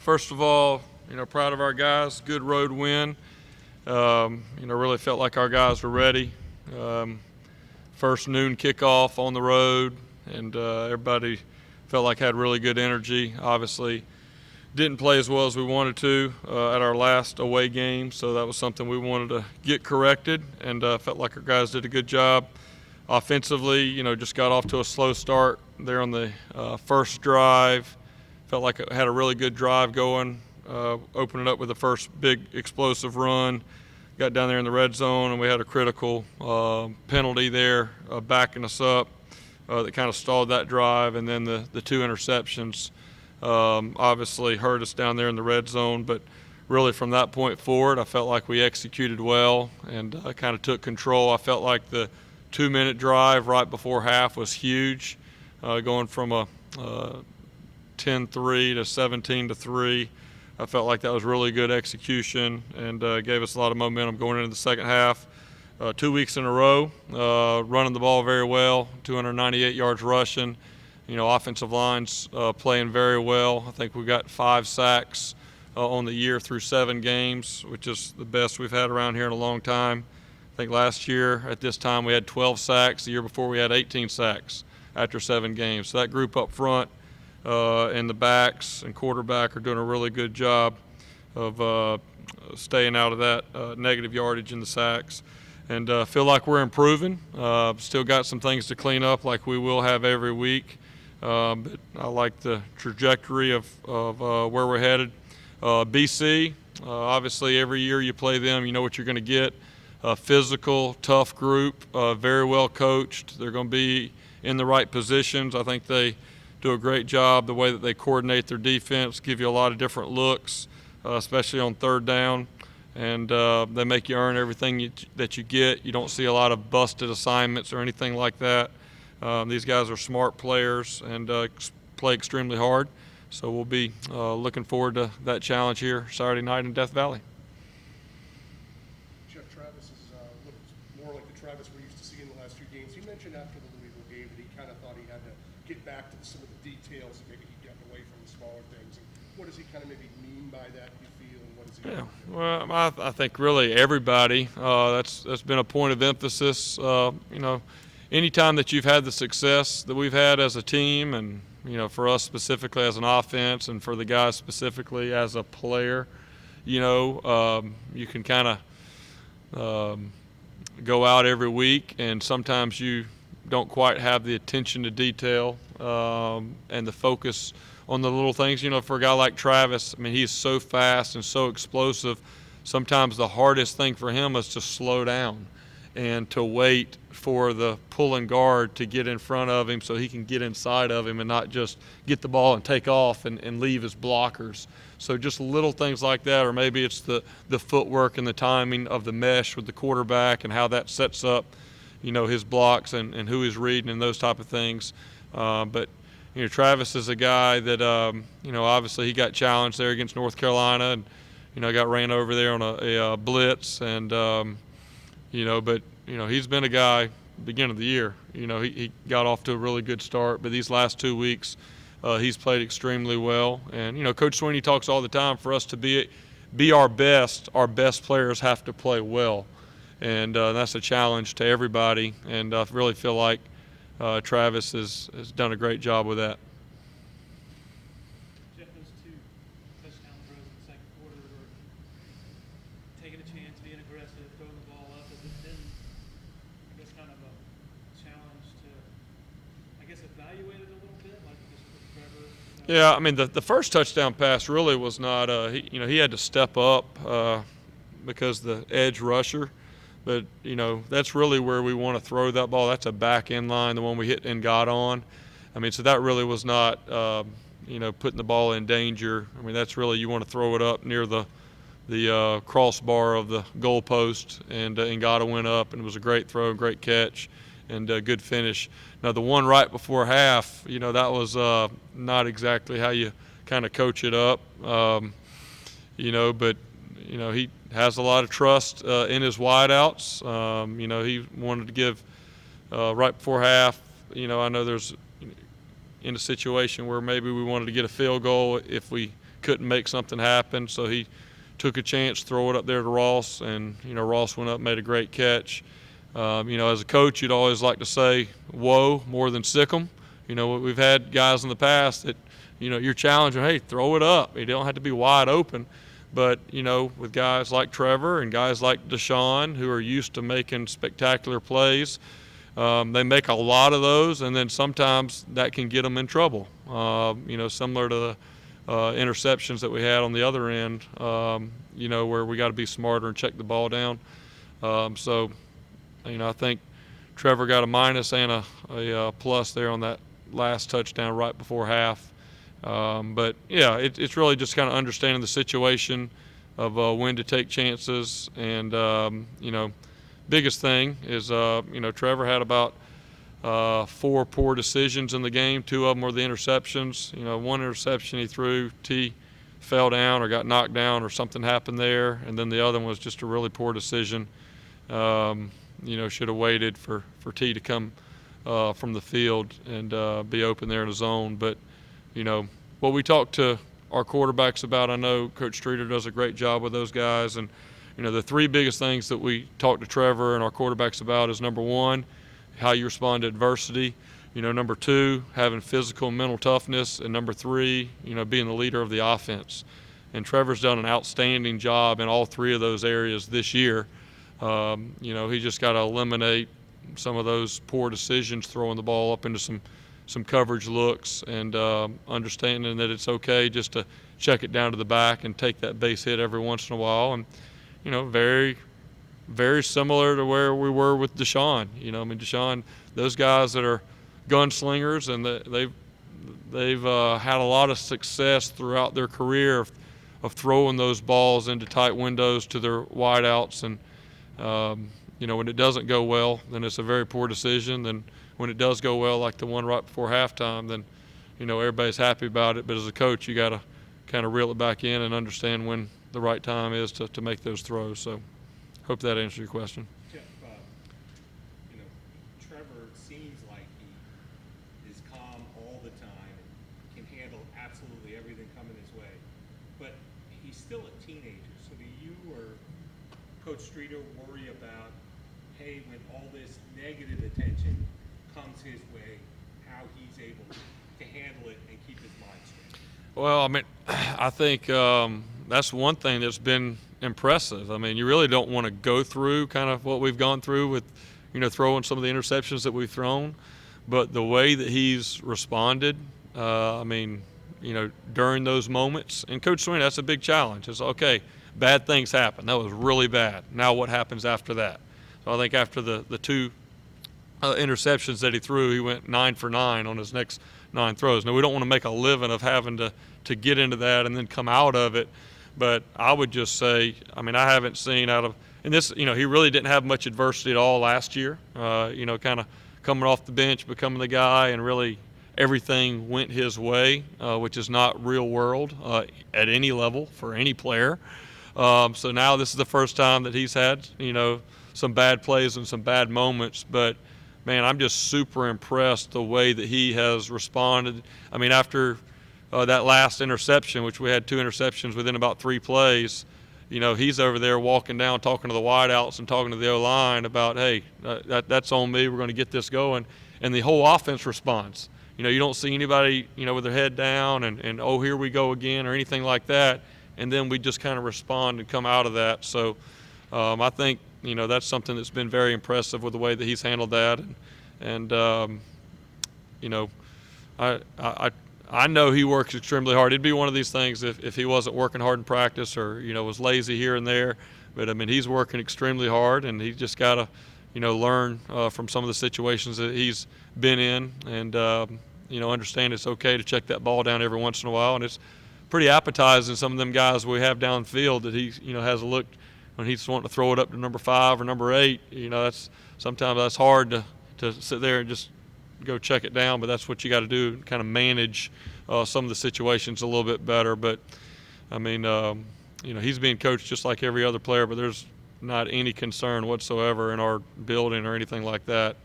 First of all, proud of our guys. Good road win. Really felt like our guys were ready. First noon kickoff on the road, and everybody felt like had really good energy. Obviously, didn't play as well as we wanted to at our last away game, so that was something we wanted to get corrected, and felt like our guys did a good job. Offensively, just got off to a slow start there on the first drive. Felt like it had a really good drive going, opening up with the first big explosive run. Got down there in the red zone, and we had a critical penalty there backing us up that kind of stalled that drive. And then the two interceptions obviously hurt us down there in the red zone. But really from that point forward, I felt like we executed well and kind of took control. I felt like the 2-minute drive right before half was huge, going from a 10-3 to 17-3. I felt like that was really good execution and gave us a lot of momentum going into the second half. 2 weeks in a row, running the ball very well, 298 yards rushing. Offensive line's playing very well. I think we got 5 sacks on the year through 7 games, which is the best we've had around here in a long time. I think last year at this time we had 12 sacks. The year before we had 18 sacks after 7 games. So that group up front and the backs and quarterback are doing a really good job of staying out of that negative yardage in the sacks. And feel like we're improving. Still got some things to clean up like we will have every week. But I like the trajectory of where we're headed. BC, obviously every year you play them, you know what you're going to get. A physical, tough group, very well coached. They're going to be in the right positions. I think they do a great job the way that they coordinate their defense, give you a lot of different looks, especially on third down. And they make you earn everything that you get. You don't see a lot of busted assignments or anything like that. These guys are smart players and play extremely hard. So we'll be looking forward to that challenge here Saturday night in Death Valley. Jeff, Travis looked more like the Travis we're used to seeing in the last few games. He mentioned after the Louisville game that he kind of thought he had to get back to some of the details and maybe he'd gotten away from the smaller things. And what does he kind of maybe mean by that, you feel, and what does he Yeah, well, I think really everybody, that's been a point of emphasis. Anytime that you've had the success that we've had as a team and, for us specifically as an offense and for the guys specifically as a player, you can kind of go out every week and sometimes you don't quite have the attention to detail and the focus on the little things. For a guy like Travis, I mean, he's so fast and so explosive. Sometimes the hardest thing for him is to slow down and to wait for the pulling guard to get in front of him so he can get inside of him and not just get the ball and take off and leave his blockers. So just little things like that, or maybe it's the footwork and the timing of the mesh with the quarterback and how that sets up, his blocks and who he's reading and those type of things. But Travis is a guy that, obviously he got challenged there against North Carolina and, got ran over there on a blitz and, but he's been a guy beginning of the year. He got off to a really good start, but these last 2 weeks he's played extremely well. And Coach Sweeney talks all the time, for us to be our best players have to play well, and that's a challenge to everybody. And I really feel like Travis has done a great job with that. Jeff, those 2 touchdown throws in the second quarter were taking a chance, being aggressive, throwing the ball up. Has it been, I guess, kind of a challenge to, evaluate it a little bit, like just with Trevor? Yeah, I mean, the first touchdown pass really was not, he had to step up because the edge rusher. But, that's really where we want to throw that ball. That's a back end line, the one we hit and got on. I mean, so that really was not, putting the ball in danger. I mean, that's really, you want to throw it up near the crossbar of the goalpost, and Ngata went up, and it was a great throw, great catch, and a good finish. Now, the one right before half, that was not exactly how you kind of coach it up, but he has a lot of trust in his wideouts. He wanted to give right before half. I know there's in a situation where maybe we wanted to get a field goal if we couldn't make something happen, so he took a chance, throw it up there to Ross, and Ross went up, made a great catch. As a coach, you'd always like to say whoa more than sick 'em. We've had guys in the past that you're challenging, hey, throw it up. You don't have to be wide open. But, with guys like Trevor and guys like Deshaun who are used to making spectacular plays, they make a lot of those, and then sometimes that can get them in trouble. Similar to the interceptions that we had on the other end, where we got to be smarter and check the ball down. I think Trevor got a minus and a plus there on that last touchdown right before half. But yeah, it's really just kind of understanding the situation of when to take chances, and biggest thing is Trevor had about 4 poor decisions in the game. 2 of them were the interceptions. One interception he threw, T fell down or got knocked down or something happened there, and then the other one was just a really poor decision. Should have waited for T to come from the field and be open there in his zone. But what we talk to our quarterbacks about, I know Coach Streeter does a great job with those guys, and the 3 biggest things that we talk to Trevor and our quarterbacks about is, number 1, how you respond to adversity, number 2, having physical and mental toughness, and number 3, being the leader of the offense. And Trevor's done an outstanding job in all 3 of those areas this year. He just got to eliminate some of those poor decisions, throwing the ball up into some coverage looks, and understanding that it's okay just to check it down to the back and take that base hit every once in a while. And very, very similar to where we were with Deshaun. Deshaun, those guys that are gunslingers, and they've had a lot of success throughout their career of throwing those balls into tight windows to their wideouts. And when it doesn't go well, then it's a very poor decision. Then when it does go well, like the one right before halftime, then everybody's happy about it. But as a coach, you got to kind of reel it back in and understand when the right time is to make those throws. So hope that answers your question. Jeff, Trevor seems like he is calm all the time and can handle absolutely everything coming his way. But he's still a teenager. So do you or Coach Streeter worry about, hey, when all this negative attention comes his way, how he's able to handle it and keep his mind straight? Well, I think that's one thing that's been impressive. You really don't want to go through kind of what we've gone through with, throwing some of the interceptions that we've thrown, but the way that he's responded, during those moments. And Coach Sweeney, that's a big challenge. It's okay, bad things happen. That was really bad. Now what happens after that? So I think after the 2 interceptions that he threw, he went 9 for 9 on his next 9 throws. Now, we don't want to make a living of having to get into that and then come out of it, but I would just say, I haven't seen out of, and this, he really didn't have much adversity at all last year, kind of coming off the bench, becoming the guy, and really everything went his way, which is not real world at any level for any player. So now this is the first time that he's had, some bad plays and some bad moments, but man, I'm just super impressed the way that he has responded. After that last interception, which we had 2 interceptions within about 3 plays, he's over there walking down, talking to the wideouts and talking to the O-line about, hey, that's on me. We're going to get this going. And the whole offense responds. You don't see anybody, with their head down and oh, here we go again or anything like that. And then we just kind of respond and come out of that. So I think, that's something that's been very impressive with the way that he's handled that. And I know he works extremely hard. It'd be one of these things if he wasn't working hard in practice or, was lazy here and there. But, he's working extremely hard, and he's just got to, learn from some of the situations that he's been in and, understand it's okay to check that ball down every once in a while. And it's pretty appetizing, some of them guys we have downfield that he, has looked when he's wanting to throw it up to number 5 or number 8. Sometimes that's hard to sit there and just go check it down, but that's what you got to do, kind of manage some of the situations a little bit better. But he's being coached just like every other player, but there's not any concern whatsoever in our building or anything like that.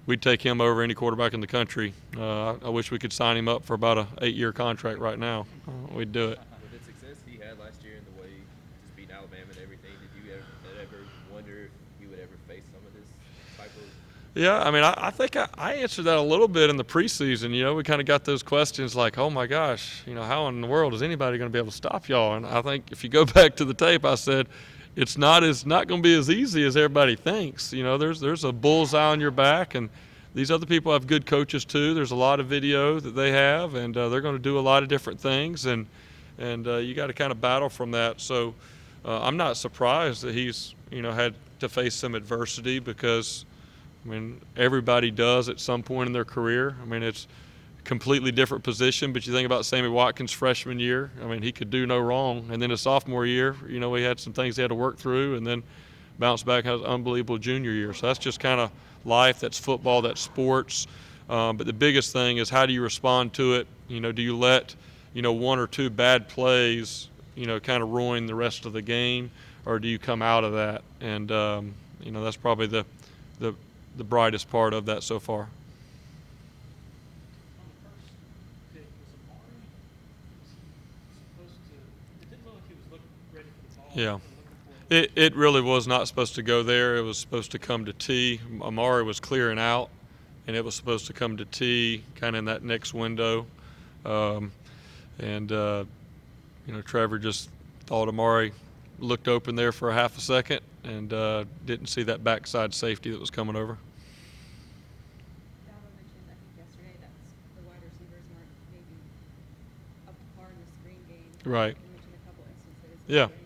we'd take him over any quarterback in the country. I wish we could sign him up for about a 8-year contract right now. We'd do it. With the success he had last year and the way just beating Alabama and everything, did you ever wonder if you would ever face some of this type of? Yeah, I mean, I think I answered that a little bit in the preseason. You know, we kind of got those questions like, oh my gosh, you know, how in the world is anybody going to be able to stop y'all? And I think if you go back to the tape, I said, it's not going to be as easy as everybody thinks. You know, there's a bullseye on your back, and these other people have good coaches too. There's a lot of video that they have, and they're going to do a lot of different things, and you got to kind of battle from that. So I'm not surprised that he's, you know, had to face some adversity because, I mean, everybody does at some point in their career. I mean, it's a completely different position, but you think about Sammy Watkins' freshman year. I mean, he could do no wrong. And then his sophomore year, you know, he had some things he had to work through, and then bounced back, had an unbelievable junior year. So that's just kind of life. That's football. That's sports. But the biggest thing is, how do you respond to it? You know, do you let, you know, one or two bad plays, you know, kind of ruin the rest of the game, or do you come out of that? And, you know, that's probably the brightest part of that so far. On the first pick, was Amari supposed to? It didn't look like he was looking ready for the ball. Yeah. Or looking for it. It really was not supposed to go there. It was supposed to come to T. Amari was clearing out, and it was supposed to come to T kind of in that next window. You know, Trevor just thought Amari looked open there for a half a second and didn't see that backside safety that was coming over. Dabo mentioned, I think yesterday, that the wide receivers weren't maybe up to par in the screen game. Right. You mentioned a couple instances. Yeah. where